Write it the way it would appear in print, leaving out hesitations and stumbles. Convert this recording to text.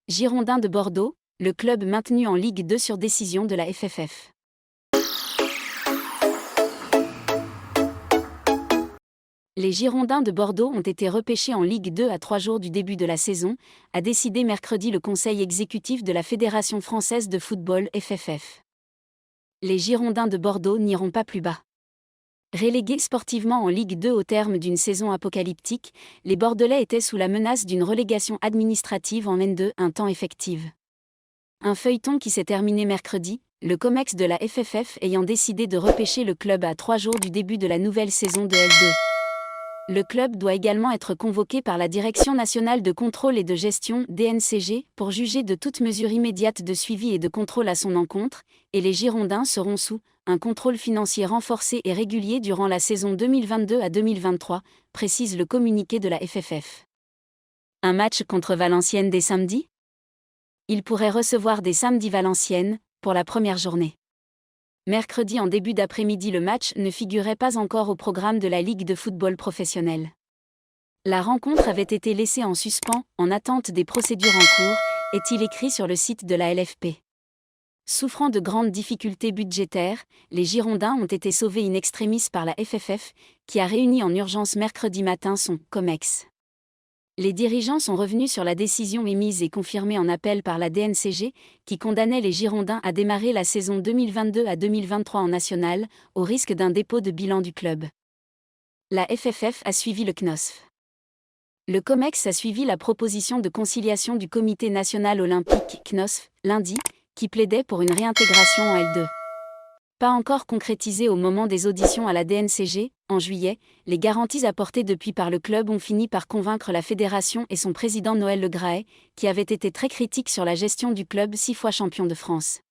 Girondins de Bordeaux, le club maintenu en Ligue 2 sur décision de la FFF. Les Girondins de Bordeaux ont été repêchés en Ligue 2 à 3 jours du début de la saison, a décidé mercredi le conseil exécutif de la Fédération française de football FFF. Les Girondins de Bordeaux n'iront pas plus bas. Relégués sportivement en Ligue 2 au terme d'une saison apocalyptique, les Bordelais étaient sous la menace d'une relégation administrative en N2 un temps effective. Un feuilleton qui s'est terminé mercredi, le COMEX de la FFF ayant décidé de repêcher le club à 3 jours du début de la nouvelle saison de L2. Le club doit également être convoqué par la Direction nationale de contrôle et de gestion (DNCG) pour juger de toute mesure immédiate de suivi et de contrôle à son encontre, et les Girondins seront sous un contrôle financier renforcé et régulier durant la saison 2022 à 2023, précise le communiqué de la FFF. Un match contre Valenciennes dès samedi ? Il pourrait recevoir dès samedi Valenciennes, pour la première journée. Mercredi en début d'après-midi, le match ne figurait pas encore au programme de la Ligue de football professionnel. La rencontre avait été laissée en suspens, en attente des procédures en cours, est-il écrit sur le site de la LFP. Souffrant de grandes difficultés budgétaires, les Girondins ont été sauvés in extremis par la FFF, qui a réuni en urgence mercredi matin son COMEX. Les dirigeants sont revenus sur la décision émise et confirmée en appel par la DNCG, qui condamnait les Girondins à démarrer la saison 2022 à 2023 en national, au risque d'un dépôt de bilan du club. La FFF a suivi le CNOSF. Le COMEX a suivi la proposition de conciliation du Comité national olympique CNOSF, lundi, qui plaidait pour une réintégration en L2. Pas encore concrétisée au moment des auditions à la DNCG, en juillet, les garanties apportées depuis par le club ont fini par convaincre la fédération et son président Noël Le Graët, qui avait été très critique sur la gestion du club 6 fois champion de France.